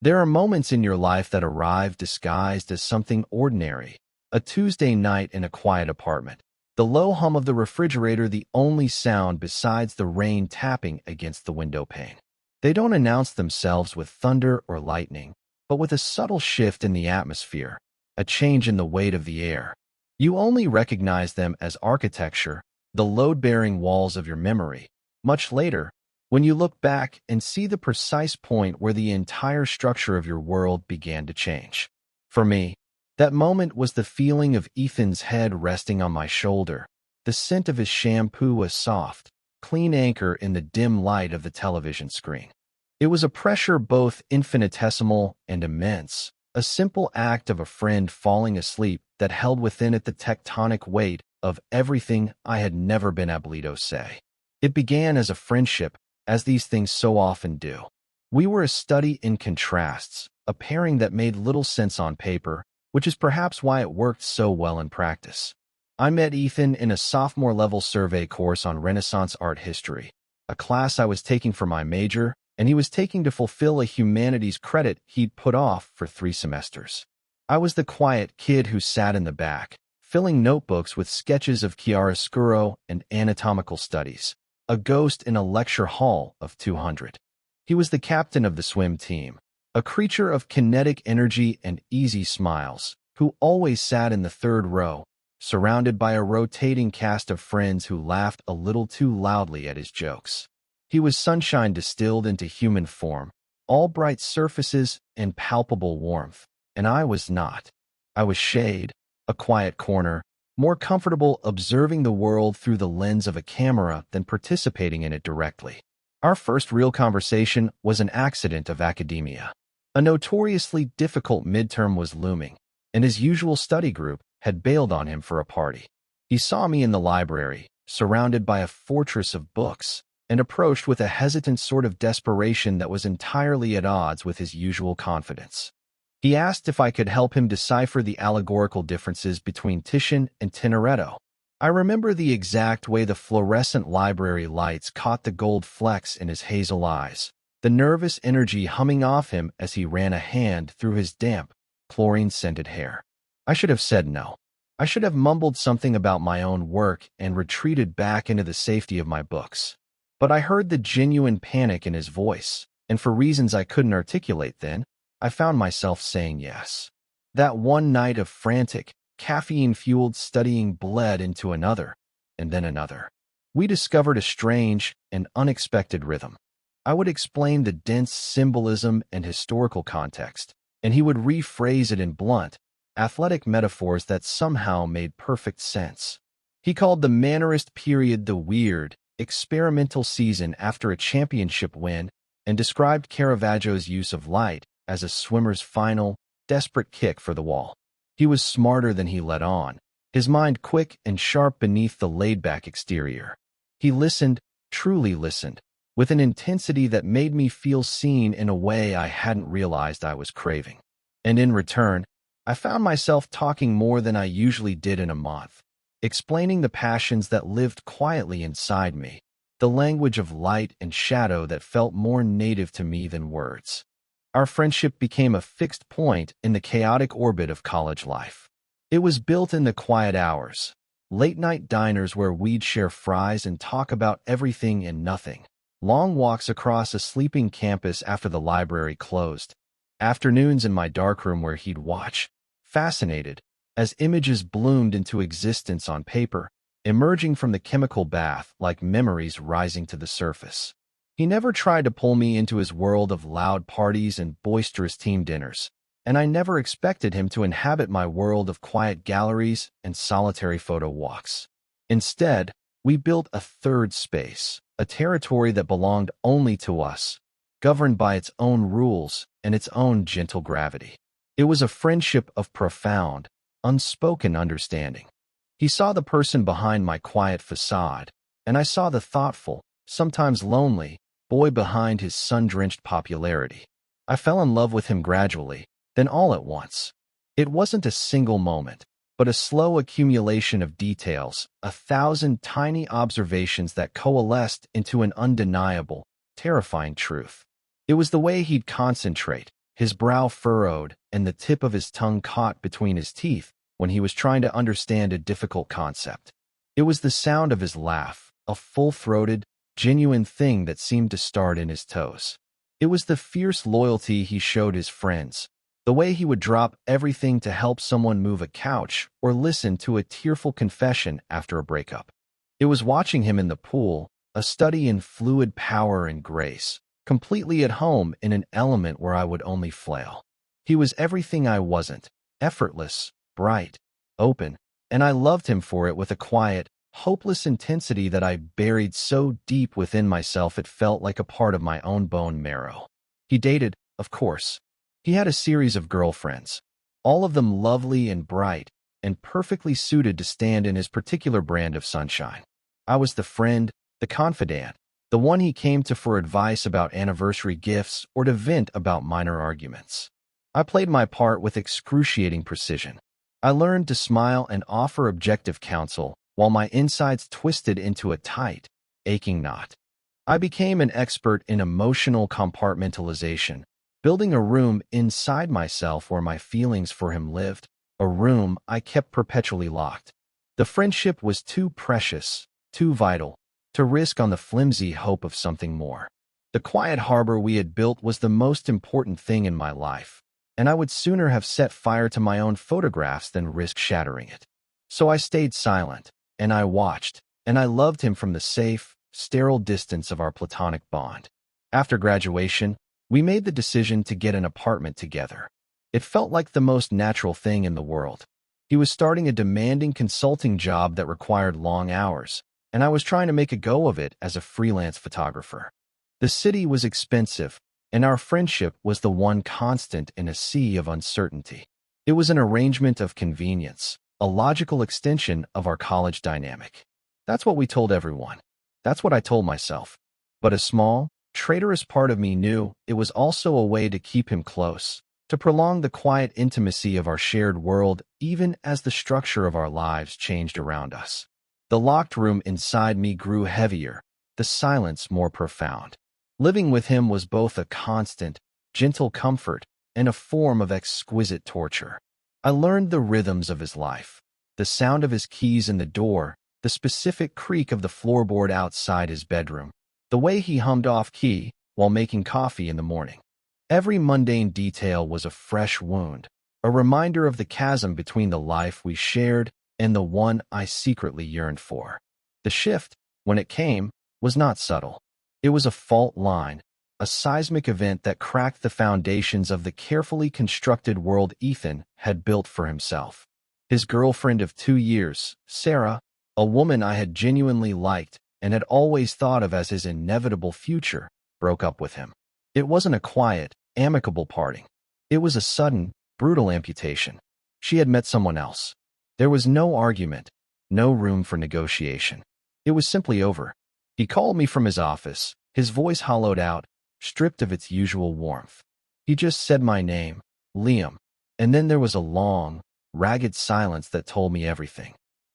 There are moments in your life that arrive disguised as something ordinary. A Tuesday night in a quiet apartment. The low hum of the refrigerator the only sound besides the rain tapping against the window pane. They don't announce themselves with thunder or lightning, but with a subtle shift in the atmosphere, a change in the weight of the air. You only recognize them as architecture, the load-bearing walls of your memory. Much later, when you look back and see the precise point where the entire structure of your world began to change. For me, that moment was the feeling of Ethan's head resting on my shoulder, the scent of his shampoo a soft, clean anchor in the dim light of the television screen. It was a pressure both infinitesimal and immense, a simple act of a friend falling asleep that held within it the tectonic weight of everything I had never been able to say. It began as a friendship, as these things so often do. We were a study in contrasts, a pairing that made little sense on paper, which is perhaps why it worked so well in practice. I met Ethan in a sophomore-level survey course on Renaissance art history, a class I was taking for my major, and he was taking to fulfill a humanities credit he'd put off for 3 semesters. I was the quiet kid who sat in the back, filling notebooks with sketches of chiaroscuro and anatomical studies, a ghost in a lecture hall of 200. He was the captain of the swim team, a creature of kinetic energy and easy smiles, who always sat in the 3rd row, surrounded by a rotating cast of friends who laughed a little too loudly at his jokes. He was sunshine distilled into human form, all bright surfaces and palpable warmth, and I was not. I was shade, a quiet corner, more comfortable observing the world through the lens of a camera than participating in it directly. Our first real conversation was an accident of academia. A notoriously difficult midterm was looming, and his usual study group had bailed on him for a party. He saw me in the library, surrounded by a fortress of books, and approached with a hesitant sort of desperation that was entirely at odds with his usual confidence. He asked if I could help him decipher the allegorical differences between Titian and Tintoretto. I remember the exact way the fluorescent library lights caught the gold flecks in his hazel eyes, the nervous energy humming off him as he ran a hand through his damp, chlorine-scented hair. I should have said no. I should have mumbled something about my own work and retreated back into the safety of my books. But I heard the genuine panic in his voice, and for reasons I couldn't articulate then, I found myself saying yes. That one night of frantic, caffeine-fueled studying bled into another, and then another. We discovered a strange and unexpected rhythm. I would explain the dense symbolism and historical context, and he would rephrase it in blunt, athletic metaphors that somehow made perfect sense. He called the Mannerist period the weird, experimental season after a championship win, and described Caravaggio's use of light as a swimmer's final, desperate kick for the wall. He was smarter than he let on, his mind quick and sharp beneath the laid-back exterior. He listened, truly listened, with an intensity that made me feel seen in a way I hadn't realized I was craving. And in return, I found myself talking more than I usually did in a month, explaining the passions that lived quietly inside me, the language of light and shadow that felt more native to me than words. Our friendship became a fixed point in the chaotic orbit of college life. It was built in the quiet hours, late-night diners where we'd share fries and talk about everything and nothing, long walks across a sleeping campus after the library closed, afternoons in my darkroom where he'd watch, fascinated, as images bloomed into existence on paper, emerging from the chemical bath like memories rising to the surface. He never tried to pull me into his world of loud parties and boisterous team dinners, and I never expected him to inhabit my world of quiet galleries and solitary photo walks. Instead, we built a third space, a territory that belonged only to us, governed by its own rules and its own gentle gravity. It was a friendship of profound, unspoken understanding. He saw the person behind my quiet facade, and I saw the thoughtful, sometimes lonely, boy behind his sun-drenched popularity. I fell in love with him gradually, then all at once. It wasn't a single moment, but a slow accumulation of details, 1,000 tiny observations that coalesced into an undeniable, terrifying truth. It was the way he'd concentrate, his brow furrowed, and the tip of his tongue caught between his teeth when he was trying to understand a difficult concept. It was the sound of his laugh, a full-throated, genuine thing that seemed to start in his toes. It was the fierce loyalty he showed his friends, the way he would drop everything to help someone move a couch or listen to a tearful confession after a breakup. It was watching him in the pool, a study in fluid power and grace, completely at home in an element where I would only flail. He was everything I wasn't, effortless, bright, open, and I loved him for it with a quiet, hopeless intensity that I buried so deep within myself it felt like a part of my own bone marrow. He dated, of course. He had a series of girlfriends, all of them lovely and bright, and perfectly suited to stand in his particular brand of sunshine. I was the friend, the confidant, the one he came to for advice about anniversary gifts or to vent about minor arguments. I played my part with excruciating precision. I learned to smile and offer objective counsel while my insides twisted into a tight, aching knot. I became an expert in emotional compartmentalization, building a room inside myself where my feelings for him lived, a room I kept perpetually locked. The friendship was too precious, too vital, to risk on the flimsy hope of something more. The quiet harbor we had built was the most important thing in my life, and I would sooner have set fire to my own photographs than risk shattering it. So I stayed silent, and I watched, and I loved him from the safe, sterile distance of our platonic bond. After graduation, we made the decision to get an apartment together. It felt like the most natural thing in the world. He was starting a demanding consulting job that required long hours, and I was trying to make a go of it as a freelance photographer. The city was expensive, and our friendship was the one constant in a sea of uncertainty. It was an arrangement of convenience, a logical extension of our college dynamic. That's what we told everyone. That's what I told myself. But a small, traitorous part of me knew it was also a way to keep him close, to prolong the quiet intimacy of our shared world even as the structure of our lives changed around us. The locked room inside me grew heavier, the silence more profound. Living with him was both a constant, gentle comfort and a form of exquisite torture. I learned the rhythms of his life, the sound of his keys in the door, the specific creak of the floorboard outside his bedroom, the way he hummed off-key while making coffee in the morning. Every mundane detail was a fresh wound, a reminder of the chasm between the life we shared and the one I secretly yearned for. The shift, when it came, was not subtle. It was a fault line, a seismic event that cracked the foundations of the carefully constructed world Ethan had built for himself. His girlfriend of 2 years, Sarah, a woman I had genuinely liked and had always thought of as his inevitable future, broke up with him. It wasn't a quiet, amicable parting. It was a sudden, brutal amputation. She had met someone else. There was no argument, no room for negotiation. It was simply over. He called me from his office, his voice hollowed out, stripped of its usual warmth. He just said my name, Liam, and then there was a long, ragged silence that told me everything.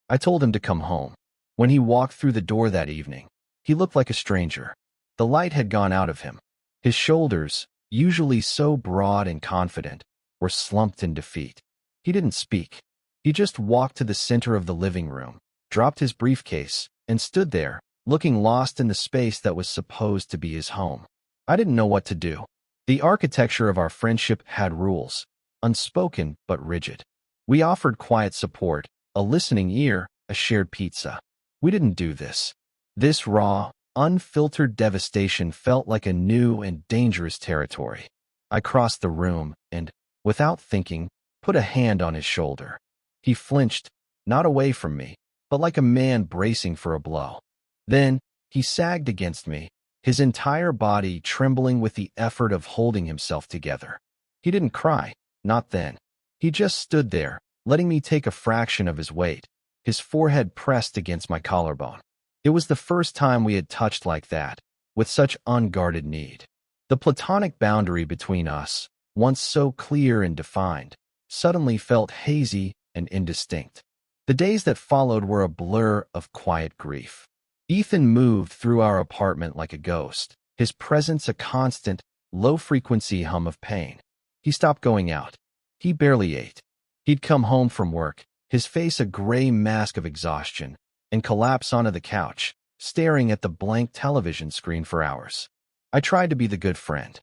I told him to come home. When he walked through the door that evening, he looked like a stranger. The light had gone out of him. His shoulders, usually so broad and confident, were slumped in defeat. He didn't speak. He just walked to the center of the living room, dropped his briefcase, and stood there, looking lost in the space that was supposed to be his home. I didn't know what to do. The architecture of our friendship had rules, unspoken but rigid. We offered quiet support, a listening ear, a shared pizza. We didn't do this. This raw, unfiltered devastation felt like a new and dangerous territory. I crossed the room and, without thinking, put a hand on his shoulder. He flinched, not away from me, but like a man bracing for a blow. Then, he sagged against me, his entire body trembling with the effort of holding himself together. He didn't cry, not then. He just stood there, letting me take a fraction of his weight, his forehead pressed against my collarbone. It was the first time we had touched like that, with such unguarded need. The platonic boundary between us, once so clear and defined, suddenly felt hazy and indistinct. The days that followed were a blur of quiet grief. Ethan moved through our apartment like a ghost, his presence a constant, low-frequency hum of pain. He stopped going out. He barely ate. He'd come home from work, his face a gray mask of exhaustion, and collapse onto the couch, staring at the blank television screen for hours. I tried to be the good friend.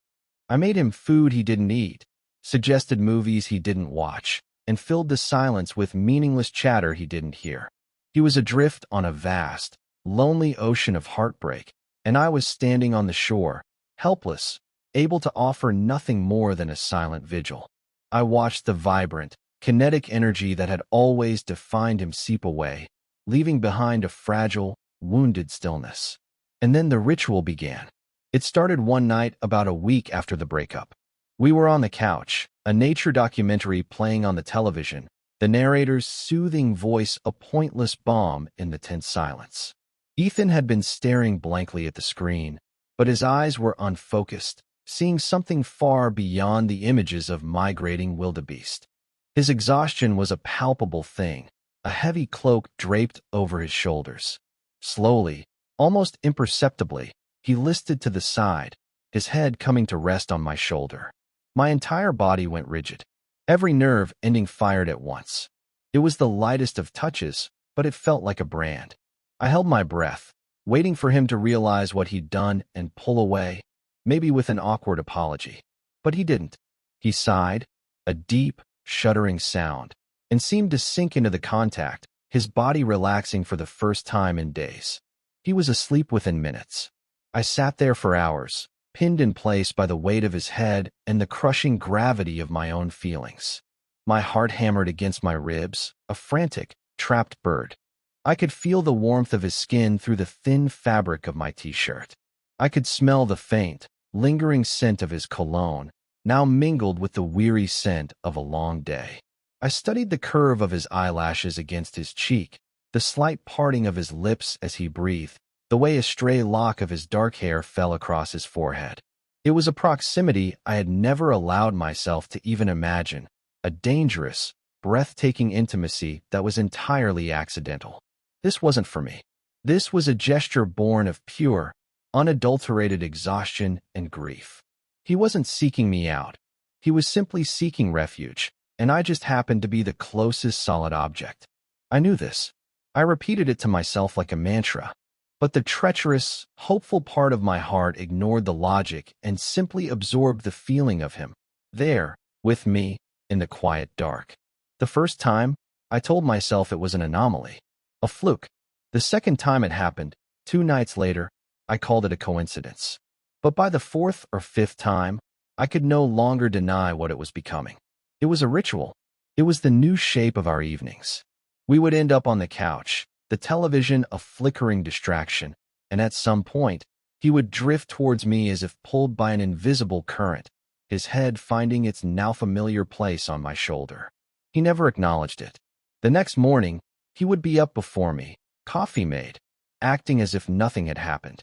I made him food he didn't eat, suggested movies he didn't watch, and filled the silence with meaningless chatter he didn't hear. He was adrift on a vast, lonely ocean of heartbreak, and I was standing on the shore, helpless, able to offer nothing more than a silent vigil. I watched the vibrant, kinetic energy that had always defined him seep away, leaving behind a fragile, wounded stillness. And then the ritual began. It started one night about a week after the breakup. We were on the couch, a nature documentary playing on the television, the narrator's soothing voice a pointless balm in the tense silence. Ethan had been staring blankly at the screen, but his eyes were unfocused, seeing something far beyond the images of migrating wildebeest. His exhaustion was a palpable thing, a heavy cloak draped over his shoulders. Slowly, almost imperceptibly, he listed to the side, his head coming to rest on my shoulder. My entire body went rigid, every nerve ending fired at once. It was the lightest of touches, but it felt like a brand. I held my breath, waiting for him to realize what he'd done and pull away, maybe with an awkward apology. But he didn't. He sighed, a deep, shuddering sound, and seemed to sink into the contact, his body relaxing for the first time in days. He was asleep within minutes. I sat there for hours, pinned in place by the weight of his head and the crushing gravity of my own feelings. My heart hammered against my ribs, a frantic, trapped bird. I could feel the warmth of his skin through the thin fabric of my t-shirt. I could smell the faint, lingering scent of his cologne, now mingled with the weary scent of a long day. I studied the curve of his eyelashes against his cheek, the slight parting of his lips as he breathed, the way a stray lock of his dark hair fell across his forehead. It was a proximity I had never allowed myself to even imagine, a dangerous, breathtaking intimacy that was entirely accidental. This wasn't for me. This was a gesture born of pure, unadulterated exhaustion and grief. He wasn't seeking me out. He was simply seeking refuge, and I just happened to be the closest solid object. I knew this. I repeated it to myself like a mantra. But the treacherous, hopeful part of my heart ignored the logic and simply absorbed the feeling of him, there, with me, in the quiet dark. The first time, I told myself it was an anomaly, a fluke. The second time it happened, 2 nights later, I called it a coincidence. But by the 4th or 5th time, I could no longer deny what it was becoming. It was a ritual. It was the new shape of our evenings. We would end up on the couch, the television a flickering distraction, and at some point, he would drift towards me as if pulled by an invisible current, his head finding its now familiar place on my shoulder. He never acknowledged it. The next morning, he would be up before me, coffee made, acting as if nothing had happened.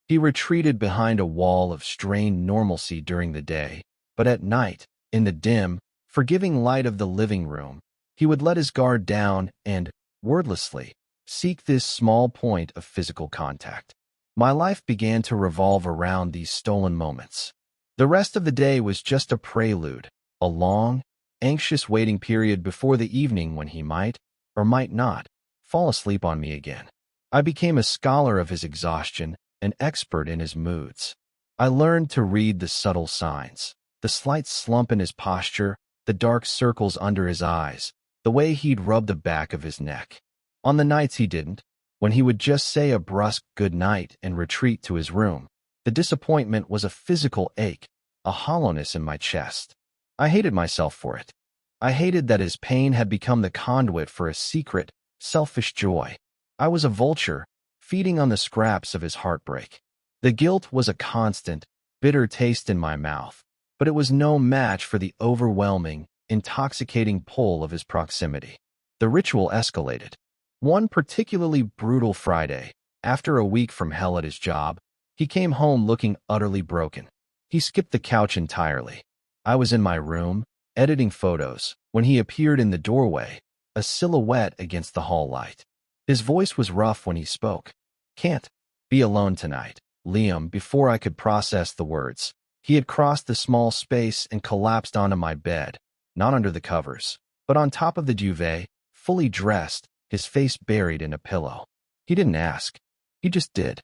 He retreated behind a wall of strained normalcy during the day, but at night, in the dim, forgiving light of the living room, he would let his guard down and, wordlessly, seek this small point of physical contact. My life began to revolve around these stolen moments. The rest of the day was just a prelude, a long, anxious waiting period before the evening when he might, or might not, fall asleep on me again. I became a scholar of his exhaustion, an expert in his moods. I learned to read the subtle signs, the slight slump in his posture, the dark circles under his eyes, the way he'd rub the back of his neck. On the nights he didn't, when he would just say a brusque good night and retreat to his room, the disappointment was a physical ache, a hollowness in my chest. I hated myself for it. I hated that his pain had become the conduit for a secret, selfish joy. I was a vulture, feeding on the scraps of his heartbreak. The guilt was a constant, bitter taste in my mouth, but it was no match for the overwhelming, intoxicating pull of his proximity. The ritual escalated. One particularly brutal Friday, after a week from hell at his job, he came home looking utterly broken. He skipped the couch entirely. I was in my room, editing photos, when he appeared in the doorway, a silhouette against the hall light. His voice was rough when he spoke. "Can't be alone tonight, Liam." Before I could process the words, He had crossed the small space and collapsed onto my bed, not under the covers, but on top of the duvet, fully dressed, his face buried in a pillow. He didn't ask. He just did.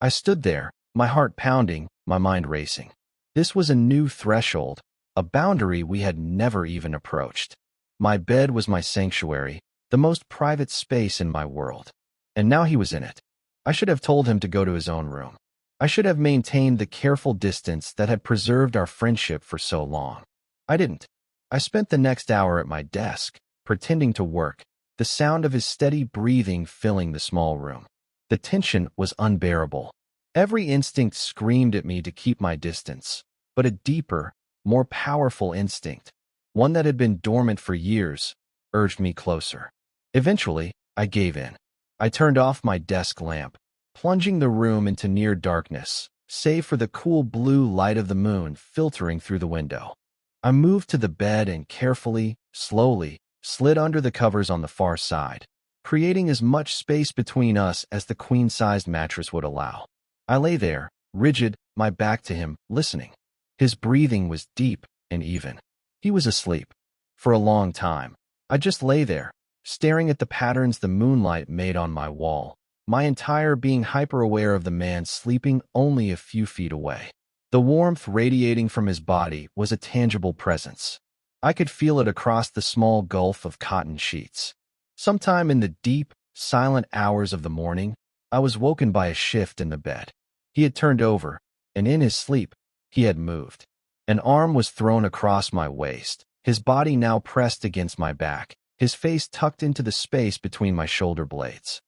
I stood there, my heart pounding, my mind racing. This was a new threshold, a boundary we had never even approached. My bed was my sanctuary, the most private space in my world. And now he was in it. I should have told him to go to his own room. I should have maintained the careful distance that had preserved our friendship for so long. I didn't. I spent the next hour at my desk, pretending to work, the sound of his steady breathing filling the small room. The tension was unbearable. Every instinct screamed at me to keep my distance, but a deeper, more powerful instinct, one that had been dormant for years, urged me closer. Eventually, I gave in. I turned off my desk lamp, plunging the room into near darkness, save for the cool blue light of the moon filtering through the window. I moved to the bed and carefully, slowly, slid under the covers on the far side, creating as much space between us as the queen-sized mattress would allow. I lay there, rigid, my back to him, listening. His breathing was deep and even. He was asleep. For a long time, I just lay there, staring at the patterns the moonlight made on my wall, my entire being hyper-aware of the man sleeping only a few feet away. The warmth radiating from his body was a tangible presence. I could feel it across the small gulf of cotton sheets. Sometime in the deep, silent hours of the morning, I was woken by a shift in the bed. He had turned over, and in his sleep, he had moved. An arm was thrown across my waist, his body now pressed against my back, his face tucked into the space between my shoulder blades.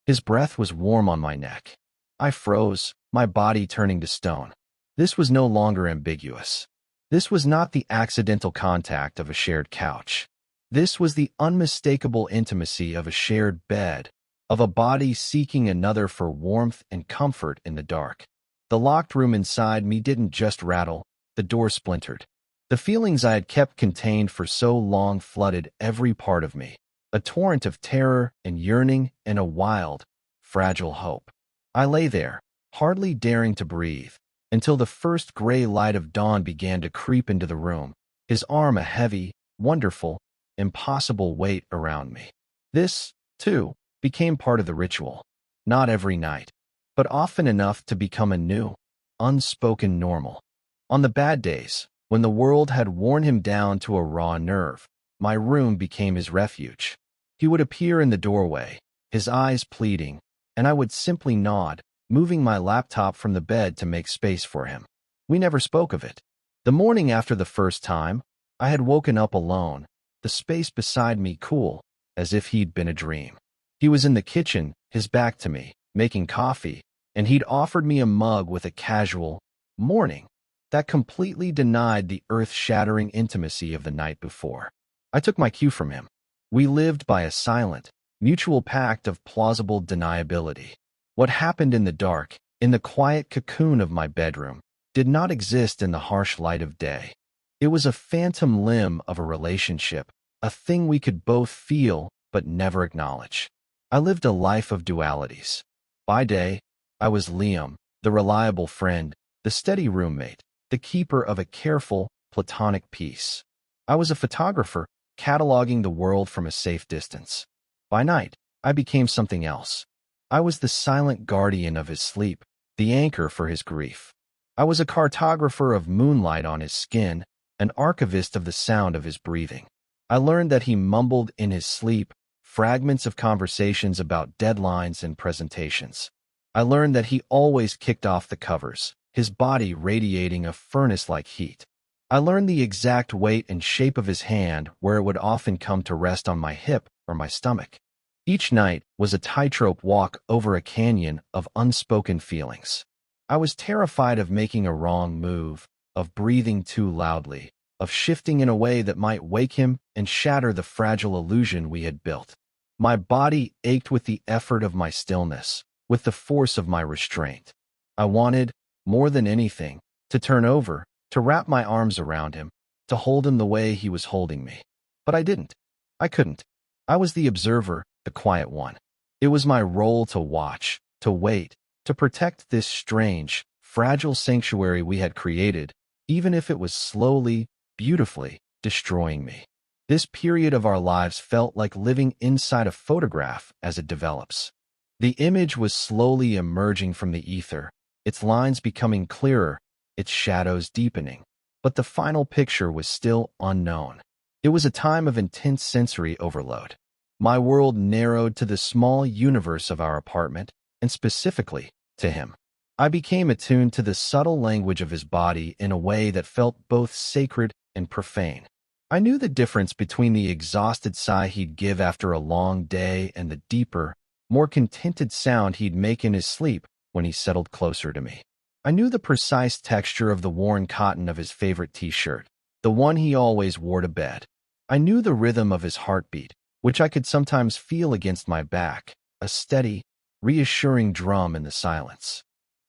His breath was warm on my neck. I froze, my body turning to stone. This was no longer ambiguous. This was not the accidental contact of a shared couch. This was the unmistakable intimacy of a shared bed, of a body seeking another for warmth and comfort in the dark. The locked room inside me didn't just rattle, the door splintered. The feelings I had kept contained for so long flooded every part of me, a torrent of terror and yearning and a wild, fragile hope. I lay there, hardly daring to breathe, until the first gray light of dawn began to creep into the room, his arm a heavy, wonderful, impossible weight around me. This, too, became part of the ritual. Not every night, but often enough to become a new, unspoken normal. On the bad days, when the world had worn him down to a raw nerve, my room became his refuge. He would appear in the doorway, his eyes pleading, and I would simply nod, moving my laptop from the bed to make space for him. We never spoke of it. The morning after the first time, I had woken up alone, the space beside me cool, as if he'd been a dream. He was in the kitchen, his back to me, making coffee, and he'd offered me a mug with a casual morning that completely denied the earth-shattering intimacy of the night before. I took my cue from him. We lived by a silent, mutual pact of plausible deniability. What happened in the dark, in the quiet cocoon of my bedroom, did not exist in the harsh light of day. It was a phantom limb of a relationship, a thing we could both feel but never acknowledge. I lived a life of dualities. By day, I was Liam, the reliable friend, the steady roommate, the keeper of a careful, platonic peace. I was a photographer, cataloging the world from a safe distance. By night, I became something else. I was the silent guardian of his sleep, the anchor for his grief. I was a cartographer of moonlight on his skin, an archivist of the sound of his breathing. I learned that he mumbled in his sleep fragments of conversations about deadlines and presentations. I learned that he always kicked off the covers, his body radiating a furnace-like heat. I learned the exact weight and shape of his hand where it would often come to rest on my hip or my stomach. Each night was a tightrope walk over a canyon of unspoken feelings. I was terrified of making a wrong move, of breathing too loudly, of shifting in a way that might wake him and shatter the fragile illusion we had built. My body ached with the effort of my stillness, with the force of my restraint. I wanted, more than anything, to turn over, to wrap my arms around him, to hold him the way he was holding me. But I didn't. I couldn't. I was the observer, the quiet one. It was my role to watch, to wait, to protect this strange, fragile sanctuary we had created, even if it was slowly, beautifully destroying me. This period of our lives felt like living inside a photograph as it develops. The image was slowly emerging from the ether, its lines becoming clearer, its shadows deepening. But the final picture was still unknown. It was a time of intense sensory overload. My world narrowed to the small universe of our apartment, and specifically to him. I became attuned to the subtle language of his body in a way that felt both sacred and profane. I knew the difference between the exhausted sigh he'd give after a long day and the deeper, more contented sound he'd make in his sleep when he settled closer to me. I knew the precise texture of the worn cotton of his favorite t-shirt, the one he always wore to bed. I knew the rhythm of his heartbeat, which I could sometimes feel against my back, a steady, reassuring drum in the silence.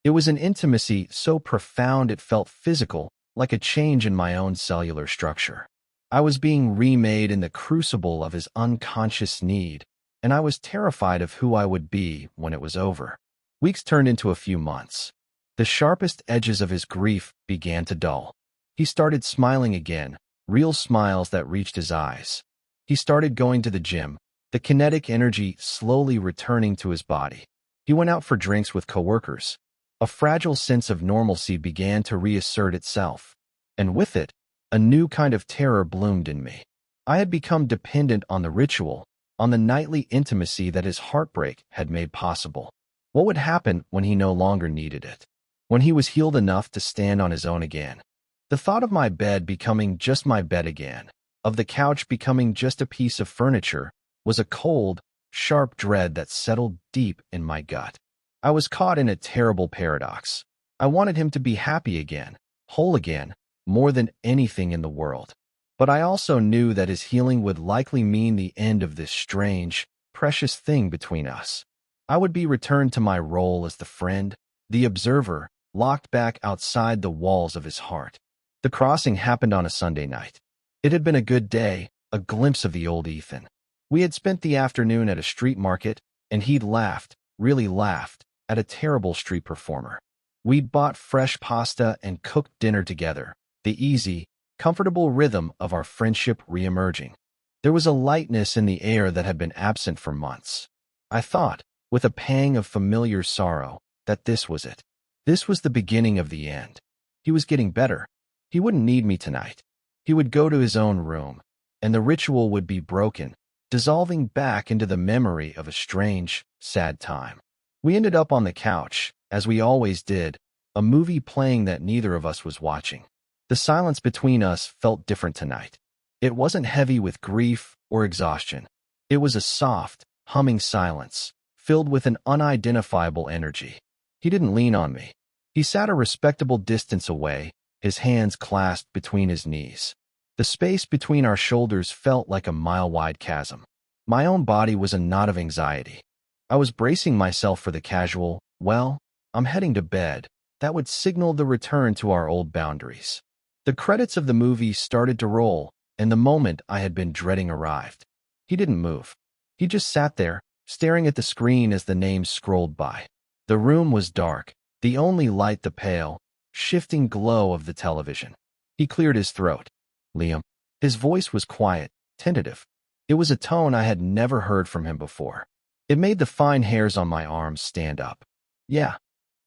It was an intimacy so profound it felt physical, like a change in my own cellular structure. I was being remade in the crucible of his unconscious need, and I was terrified of who I would be when it was over. Weeks turned into a few months. The sharpest edges of his grief began to dull. He started smiling again, real smiles that reached his eyes. He started going to the gym, the kinetic energy slowly returning to his body. He went out for drinks with coworkers. A fragile sense of normalcy began to reassert itself, and with it, a new kind of terror bloomed in me. I had become dependent on the ritual, on the nightly intimacy that his heartbreak had made possible. What would happen when he no longer needed it? When he was healed enough to stand on his own again? The thought of my bed becoming just my bed again, of the couch becoming just a piece of furniture, was a cold, sharp dread that settled deep in my gut. I was caught in a terrible paradox. I wanted him to be happy again, whole again, more than anything in the world. But I also knew that his healing would likely mean the end of this strange, precious thing between us. I would be returned to my role as the friend, the observer, locked back outside the walls of his heart. The crossing happened on a Sunday night. It had been a good day, a glimpse of the old Ethan. We had spent the afternoon at a street market, and he'd laughed, really laughed, at a terrible street performer. We'd bought fresh pasta and cooked dinner together, the easy, comfortable rhythm of our friendship re-emerging. There was a lightness in the air that had been absent for months. I thought, with a pang of familiar sorrow, that this was it. This was the beginning of the end. He was getting better. He wouldn't need me tonight. He would go to his own room, and the ritual would be broken, dissolving back into the memory of a strange, sad time. We ended up on the couch, as we always did, a movie playing that neither of us was watching. The silence between us felt different tonight. It wasn't heavy with grief or exhaustion. It was a soft, humming silence, filled with an unidentifiable energy. He didn't lean on me. He sat a respectable distance away, his hands clasped between his knees. The space between our shoulders felt like a mile-wide chasm. My own body was a knot of anxiety. I was bracing myself for the casual, well, I'm heading to bed, that would signal the return to our old boundaries. The credits of the movie started to roll, and the moment I had been dreading arrived. He didn't move. He just sat there, staring at the screen as the names scrolled by. The room was dark, the only light the pale, shifting glow of the television. He cleared his throat. Liam. His voice was quiet, tentative. It was a tone I had never heard from him before. It made the fine hairs on my arms stand up. Yeah.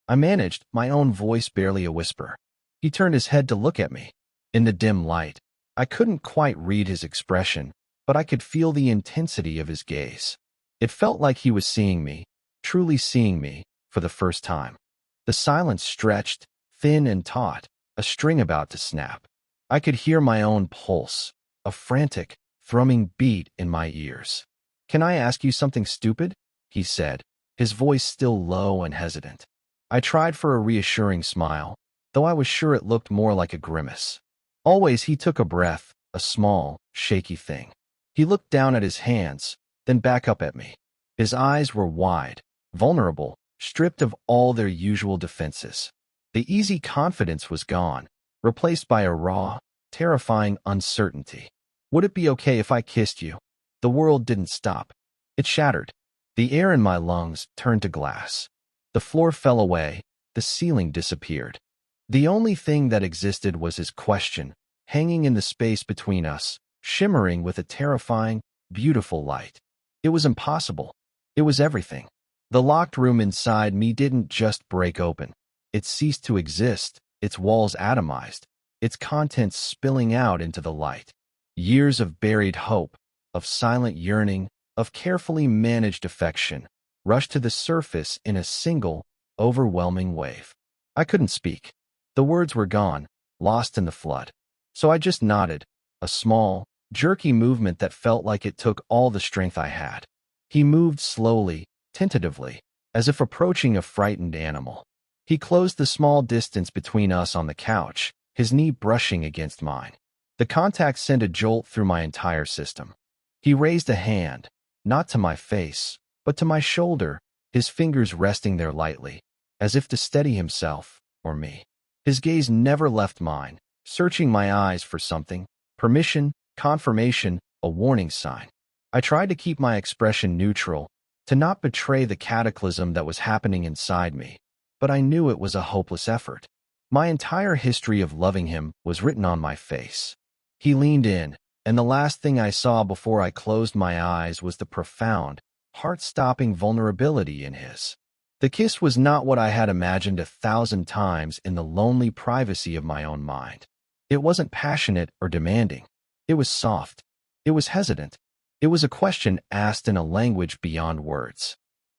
I managed, my own voice barely a whisper. He turned his head to look at me. In the dim light, I couldn't quite read his expression, but I could feel the intensity of his gaze. It felt like he was seeing me, truly seeing me, for the first time. The silence stretched, thin and taut, a string about to snap. I could hear my own pulse, a frantic, thrumming beat in my ears. Can I ask you something stupid? He said, his voice still low and hesitant. I tried for a reassuring smile, though I was sure it looked more like a grimace. Always he took a breath, a small, shaky thing. He looked down at his hands, then back up at me. His eyes were wide, vulnerable, stripped of all their usual defenses. The easy confidence was gone, replaced by a raw, terrifying uncertainty. Would it be okay if I kissed you? The world didn't stop. It shattered. The air in my lungs turned to glass. The floor fell away, the ceiling disappeared. The only thing that existed was his question, hanging in the space between us, shimmering with a terrifying, beautiful light. It was impossible. It was everything. The locked room inside me didn't just break open. It ceased to exist, its walls atomized, its contents spilling out into the light. Years of buried hope, of silent yearning, of carefully managed affection, rushed to the surface in a single, overwhelming wave. I couldn't speak. The words were gone, lost in the flood. So I just nodded, a small, jerky movement that felt like it took all the strength I had. He moved slowly, tentatively, as if approaching a frightened animal. He closed the small distance between us on the couch, his knee brushing against mine. The contact sent a jolt through my entire system. He raised a hand, not to my face, but to my shoulder, his fingers resting there lightly, as if to steady himself, or me. His gaze never left mine, searching my eyes for something, permission, confirmation, a warning sign. I tried to keep my expression neutral, to not betray the cataclysm that was happening inside me, but I knew it was a hopeless effort. My entire history of loving him was written on my face. He leaned in, and the last thing I saw before I closed my eyes was the profound, heart-stopping vulnerability in his. The kiss was not what I had imagined 1,000 times in the lonely privacy of my own mind. It wasn't passionate or demanding. It was soft. It was hesitant. It was a question asked in a language beyond words.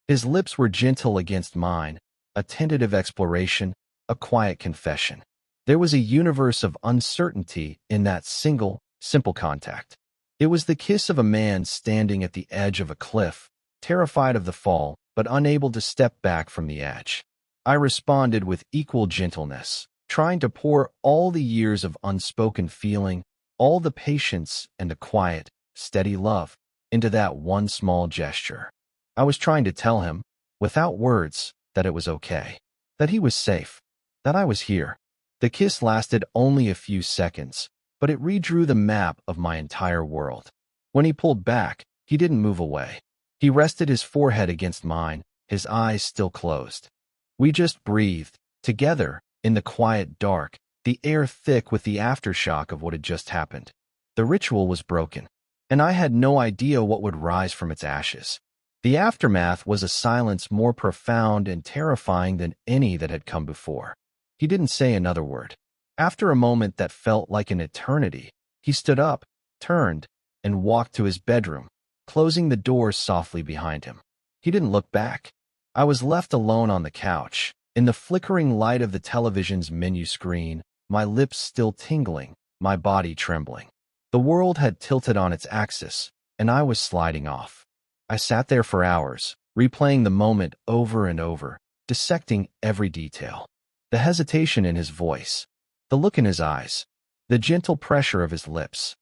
His lips were gentle against mine, a tentative exploration, a quiet confession. There was a universe of uncertainty in that single, simple contact. It was the kiss of a man standing at the edge of a cliff, terrified of the fall, but unable to step back from the edge. I responded with equal gentleness, trying to pour all the years of unspoken feeling, all the patience and the quiet, steady love, into that one small gesture. I was trying to tell him, without words, that it was okay, that he was safe, that I was here. The kiss lasted only a few seconds, but it redrew the map of my entire world. When he pulled back, he didn't move away. He rested his forehead against mine, his eyes still closed. We just breathed, together, in the quiet dark, the air thick with the aftershock of what had just happened. The ritual was broken, and I had no idea what would rise from its ashes. The aftermath was a silence more profound and terrifying than any that had come before. He didn't say another word. After a moment that felt like an eternity, he stood up, turned, and walked to his bedroom, closing the door softly behind him. He didn't look back. I was left alone on the couch, in the flickering light of the television's menu screen, my lips still tingling, my body trembling. The world had tilted on its axis, and I was sliding off. I sat there for hours, replaying the moment over and over, dissecting every detail. The hesitation in his voice, the look in his eyes, the gentle pressure of his lips.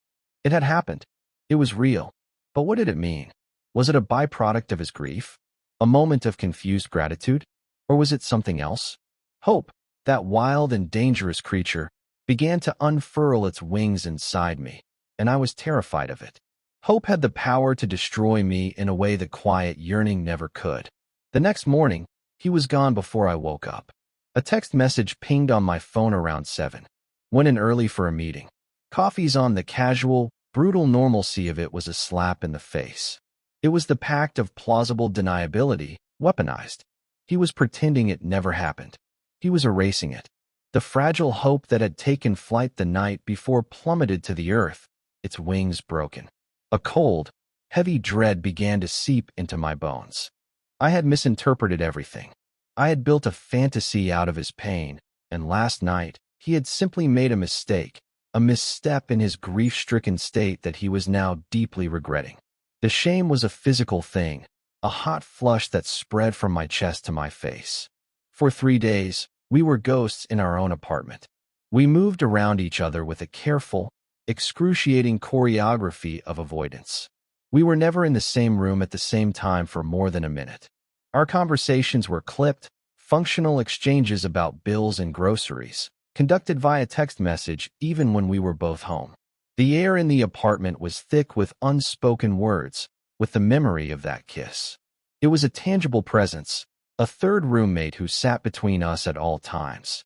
It had happened. It was real. But what did it mean? Was it a byproduct of his grief? A moment of confused gratitude? Or was it something else? Hope, that wild and dangerous creature, began to unfurl its wings inside me, and I was terrified of it. Hope had the power to destroy me in a way that quiet yearning never could. The next morning, he was gone before I woke up. A text message pinged on my phone around 7. Went in early for a meeting. Coffee's on. The casual, brutal normalcy of it was a slap in the face. It was the pact of plausible deniability, weaponized. He was pretending it never happened. He was erasing it. The fragile hope that had taken flight the night before plummeted to the earth, its wings broken. A cold, heavy dread began to seep into my bones. I had misinterpreted everything. I had built a fantasy out of his pain, and last night, he had simply made a mistake, a misstep in his grief-stricken state that he was now deeply regretting. The shame was a physical thing, a hot flush that spread from my chest to my face. For 3 days, we were ghosts in our own apartment. We moved around each other with a careful, excruciating choreography of avoidance. We were never in the same room at the same time for more than a minute. Our conversations were clipped, functional exchanges about bills and groceries, conducted via text message even when we were both home. The air in the apartment was thick with unspoken words, with the memory of that kiss. It was a tangible presence, a third roommate who sat between us at all times.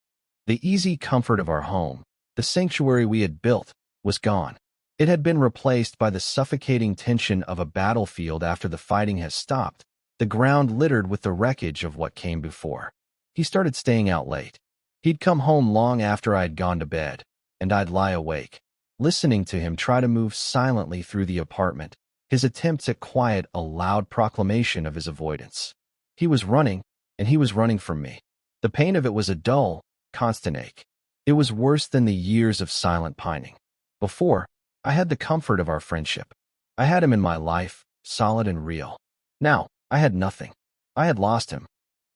The easy comfort of our home, the sanctuary we had built, was gone. It had been replaced by the suffocating tension of a battlefield after the fighting has stopped, the ground littered with the wreckage of what came before. He started staying out late. He'd come home long after I'd gone to bed, and I'd lie awake, listening to him try to move silently through the apartment, his attempts at quiet a loud proclamation of his avoidance. He was running, and he was running from me. The pain of it was a dull, constant ache. It was worse than the years of silent pining. Before, I had the comfort of our friendship. I had him in my life, solid and real. Now, I had nothing. I had lost him.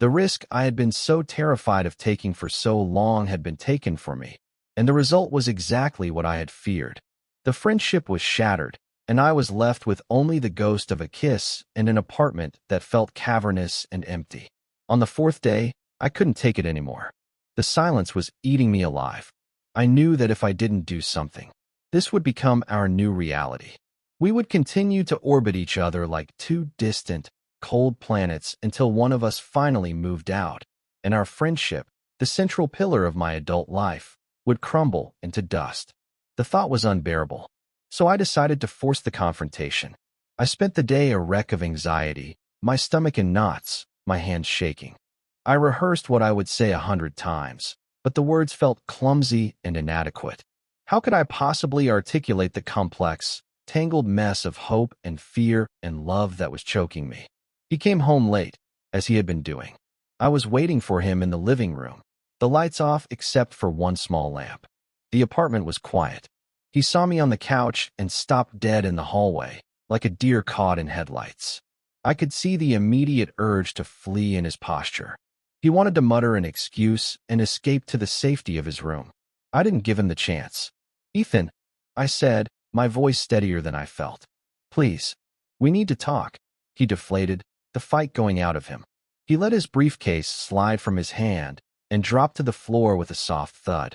The risk I had been so terrified of taking for so long had been taken for me, and the result was exactly what I had feared. The friendship was shattered, and I was left with only the ghost of a kiss and an apartment that felt cavernous and empty. On the fourth day, I couldn't take it anymore. The silence was eating me alive. I knew that if I didn't do something, this would become our new reality. We would continue to orbit each other like two distant, cold planets until one of us finally moved out, and our friendship, the central pillar of my adult life, would crumble into dust. The thought was unbearable, so I decided to force the confrontation. I spent the day a wreck of anxiety, my stomach in knots, my hands shaking. I rehearsed what I would say 100 times, but the words felt clumsy and inadequate. How could I possibly articulate the complex, tangled mess of hope and fear and love that was choking me? He came home late, as he had been doing. I was waiting for him in the living room, the lights off except for one small lamp. The apartment was quiet. He saw me on the couch and stopped dead in the hallway, like a deer caught in headlights. I could see the immediate urge to flee in his posture. He wanted to mutter an excuse and escape to the safety of his room. I didn't give him the chance. "Ethan," I said, my voice steadier than I felt. "Please, we need to talk." He deflated, the fight going out of him. He let his briefcase slide from his hand and dropped to the floor with a soft thud.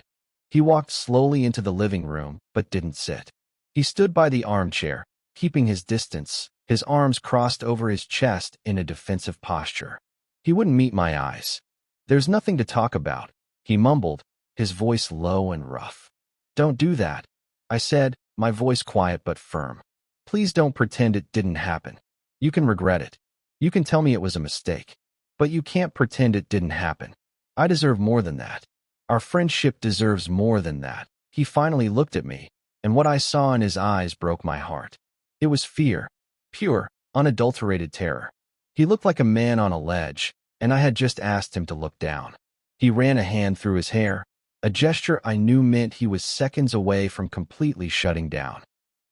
He walked slowly into the living room, but didn't sit. He stood by the armchair, keeping his distance, his arms crossed over his chest in a defensive posture. He wouldn't meet my eyes. "There's nothing to talk about," he mumbled, his voice low and rough. "Don't do that," I said, my voice quiet but firm. "Please don't pretend it didn't happen. You can regret it. You can tell me it was a mistake. But you can't pretend it didn't happen. I deserve more than that. Our friendship deserves more than that." He finally looked at me, and what I saw in his eyes broke my heart. It was fear, pure, unadulterated terror. He looked like a man on a ledge, and I had just asked him to look down. He ran a hand through his hair, a gesture I knew meant he was seconds away from completely shutting down.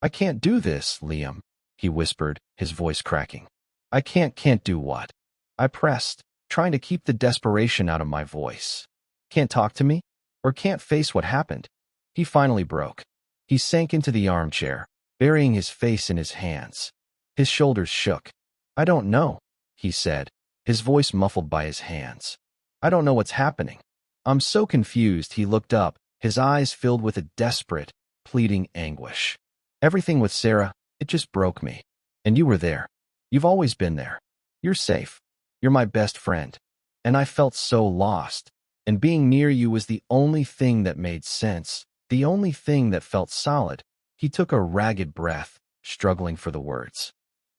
"I can't do this, Liam," he whispered, his voice cracking. "I can't do what?" I pressed, trying to keep the desperation out of my voice. "Can't talk to me? Or can't face what happened?" He finally broke. He sank into the armchair, burying his face in his hands. His shoulders shook. "I don't know," he said, his voice muffled by his hands. "I don't know what's happening. I'm so confused." He looked up, his eyes filled with a desperate, pleading anguish. "Everything with Sarah, it just broke me. And you were there. You've always been there. You're safe. You're my best friend. And I felt so lost. And being near you was the only thing that made sense, the only thing that felt solid." He took a ragged breath, struggling for the words.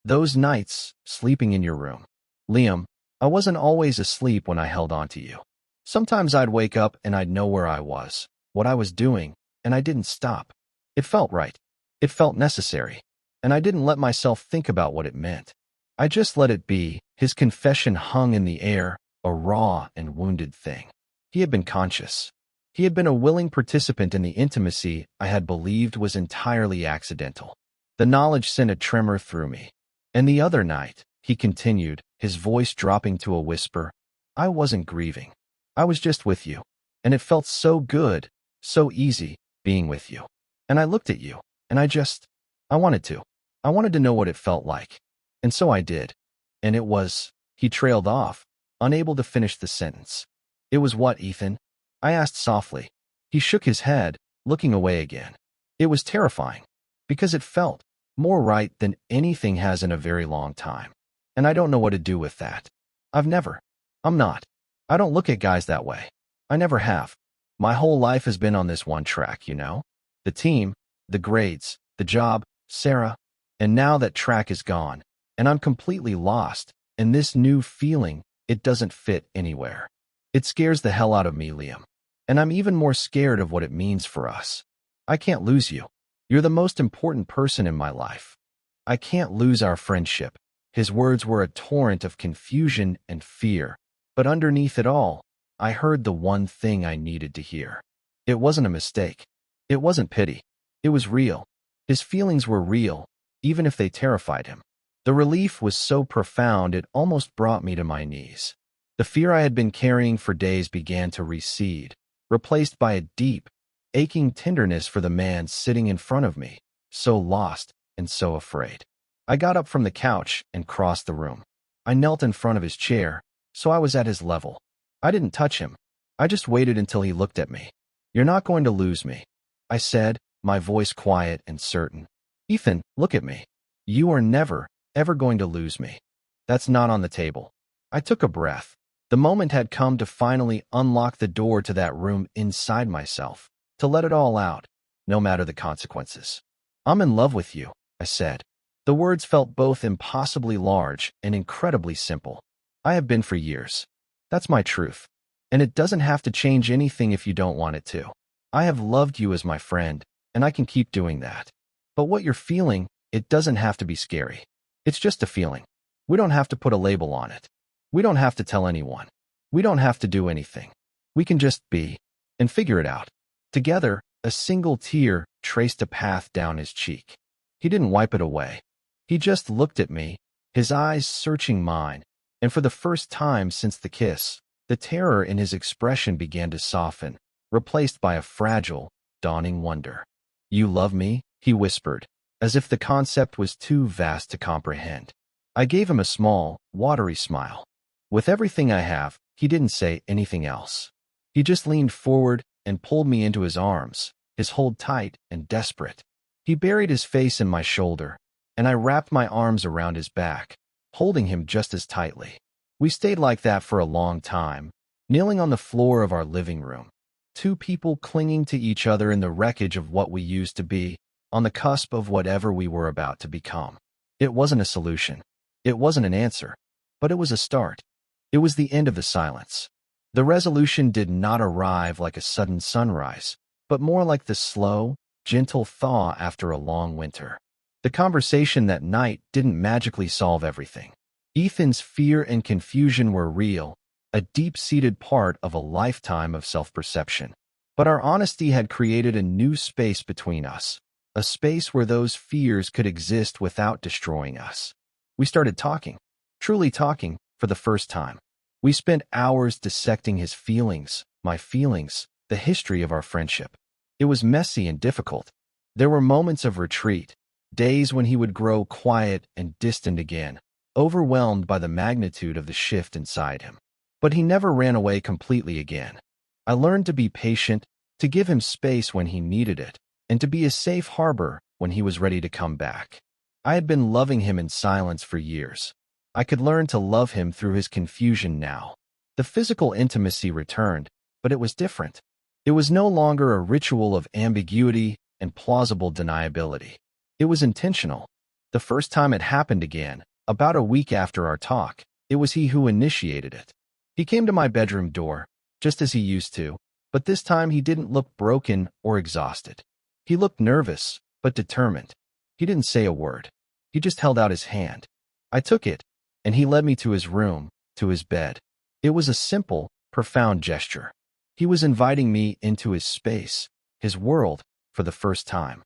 "Those nights, sleeping in your room. Liam, I wasn't always asleep when I held on to you. Sometimes I'd wake up and I'd know where I was, what I was doing, and I didn't stop. It felt right. It felt necessary. And I didn't let myself think about what it meant. I just let it be." His confession hung in the air, a raw and wounded thing. He had been conscious. He had been a willing participant in the intimacy I had believed was entirely accidental. The knowledge sent a tremor through me. "And the other night," he continued, his voice dropping to a whisper, "I wasn't grieving. I was just with you. And it felt so good, so easy, being with you. And I looked at you, and I wanted to. I wanted to know what it felt like. And so I did. And it was," he trailed off, unable to finish the sentence. "It was what, Ethan?" I asked softly. He shook his head, looking away again. "It was terrifying, because it felt more right than anything has in a very long time. And I don't know what to do with that. I'm not. I don't look at guys that way. I never have. My whole life has been on this one track, you know? The team, the grades, the job, Sarah. And now that track is gone, and I'm completely lost, and this new feeling, it doesn't fit anywhere. It scares the hell out of me, Liam. And I'm even more scared of what it means for us. I can't lose you. You're the most important person in my life. I can't lose our friendship. His words were a torrent of confusion and fear, but underneath it all, I heard the one thing I needed to hear. It wasn't a mistake. It wasn't pity. It was real. His feelings were real, even if they terrified him. The relief was so profound it almost brought me to my knees. The fear I had been carrying for days began to recede, replaced by a deep, aching tenderness for the man sitting in front of me, so lost and so afraid. I got up from the couch and crossed the room. I knelt in front of his chair, so I was at his level. I didn't touch him. I just waited until he looked at me. "You're not going to lose me," I said, my voice quiet and certain. "Ethan, look at me. You are never, ever going to lose me. That's not on the table." I took a breath. The moment had come to finally unlock the door to that room inside myself, to let it all out, no matter the consequences. "I'm in love with you," I said. The words felt both impossibly large and incredibly simple. "I have been for years. That's my truth. And it doesn't have to change anything if you don't want it to. I have loved you as my friend, and I can keep doing that. But what you're feeling, it doesn't have to be scary. It's just a feeling. We don't have to put a label on it. We don't have to tell anyone. We don't have to do anything. We can just be and figure it out." Together, a single tear traced a path down his cheek. He didn't wipe it away. He just looked at me, his eyes searching mine, and for the first time since the kiss, the terror in his expression began to soften, replaced by a fragile, dawning wonder. "You love me?" he whispered, as if the concept was too vast to comprehend. I gave him a small, watery smile. With everything I have, he didn't say anything else. He just leaned forward and pulled me into his arms, his hold tight and desperate. He buried his face in my shoulder, and I wrapped my arms around his back, holding him just as tightly. We stayed like that for a long time, kneeling on the floor of our living room, two people clinging to each other in the wreckage of what we used to be, on the cusp of whatever we were about to become. It wasn't a solution. It wasn't an answer, but it was a start. It was the end of the silence. The resolution did not arrive like a sudden sunrise, but more like the slow, gentle thaw after a long winter. The conversation that night didn't magically solve everything. Ethan's fear and confusion were real, a deep-seated part of a lifetime of self-perception. But our honesty had created a new space between us, a space where those fears could exist without destroying us. We started talking, truly talking, for the first time. We spent hours dissecting his feelings, my feelings, the history of our friendship. It was messy and difficult. There were moments of retreat, days when he would grow quiet and distant again, overwhelmed by the magnitude of the shift inside him. But he never ran away completely again. I learned to be patient, to give him space when he needed it, and to be a safe harbor when he was ready to come back. I had been loving him in silence for years. I could learn to love him through his confusion now. The physical intimacy returned, but it was different. It was no longer a ritual of ambiguity and plausible deniability. It was intentional. The first time it happened again, about a week after our talk, it was he who initiated it. He came to my bedroom door, just as he used to, but this time he didn't look broken or exhausted. He looked nervous, but determined. He didn't say a word. He just held out his hand. I took it, and he led me to his room, to his bed. It was a simple, profound gesture. He was inviting me into his space, his world, for the first time.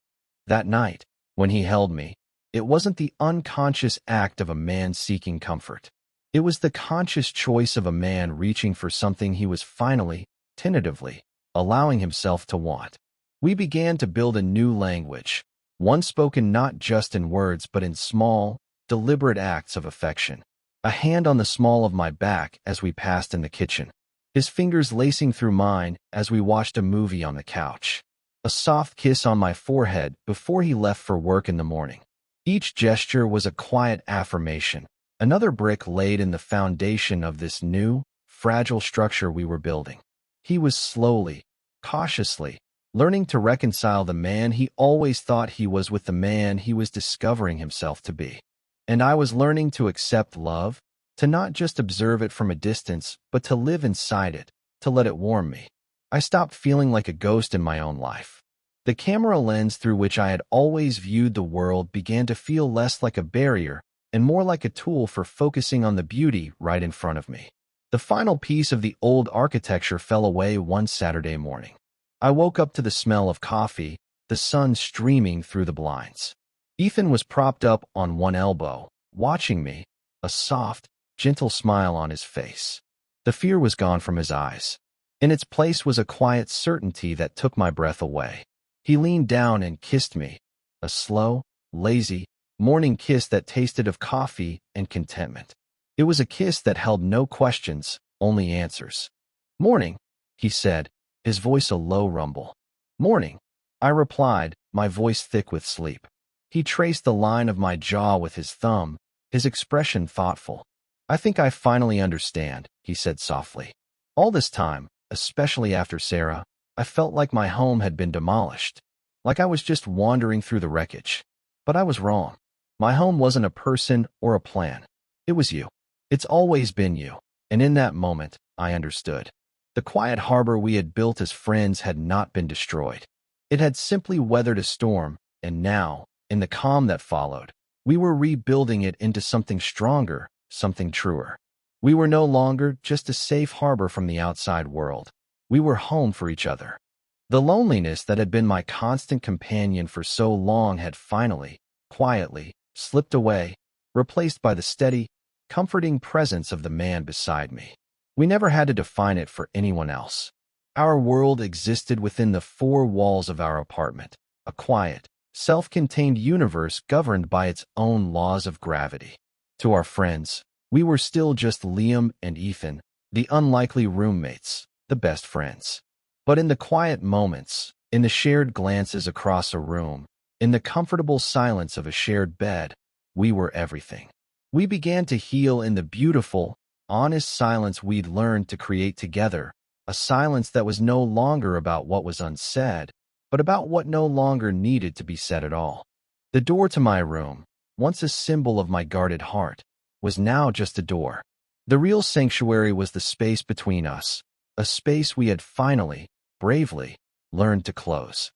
That night, when he held me, it wasn't the unconscious act of a man seeking comfort. It was the conscious choice of a man reaching for something he was finally, tentatively, allowing himself to want. We began to build a new language, one spoken not just in words but in small, deliberate acts of affection. A hand on the small of my back as we passed in the kitchen, his fingers lacing through mine as we watched a movie on the couch. A soft kiss on my forehead before he left for work in the morning. Each gesture was a quiet affirmation, another brick laid in the foundation of this new, fragile structure we were building. He was slowly, cautiously, learning to reconcile the man he always thought he was with the man he was discovering himself to be. And I was learning to accept love, to not just observe it from a distance, but to live inside it, to let it warm me. I stopped feeling like a ghost in my own life. The camera lens through which I had always viewed the world began to feel less like a barrier and more like a tool for focusing on the beauty right in front of me. The final piece of the old architecture fell away one Saturday morning. I woke up to the smell of coffee, the sun streaming through the blinds. Ethan was propped up on one elbow, watching me, a soft, gentle smile on his face. The fear was gone from his eyes. In its place was a quiet certainty that took my breath away. He leaned down and kissed me, a slow, lazy, morning kiss that tasted of coffee and contentment. It was a kiss that held no questions, only answers. "Morning," he said, his voice a low rumble. "Morning," I replied, my voice thick with sleep. He traced the line of my jaw with his thumb, his expression thoughtful. "I think I finally understand," he said softly. "All this time, especially after Sarah, I felt like my home had been demolished, like I was just wandering through the wreckage. But I was wrong. My home wasn't a person or a plan. It was you. It's always been you." And in that moment, I understood. The quiet harbor we had built as friends had not been destroyed. It had simply weathered a storm, and now, in the calm that followed, we were rebuilding it into something stronger, something truer. We were no longer just a safe harbor from the outside world. We were home for each other. The loneliness that had been my constant companion for so long had finally, quietly, slipped away, replaced by the steady, comforting presence of the man beside me. We never had to define it for anyone else. Our world existed within the four walls of our apartment, a quiet, self-contained universe governed by its own laws of gravity. To our friends, we were still just Liam and Ethan, the unlikely roommates, the best friends. But in the quiet moments, in the shared glances across a room, in the comfortable silence of a shared bed, we were everything. We began to heal in the beautiful, honest silence we'd learned to create together, a silence that was no longer about what was unsaid, but about what no longer needed to be said at all. The door to my room, once a symbol of my guarded heart, was now just a door. The real sanctuary was the space between us, a space we had finally, bravely, learned to close.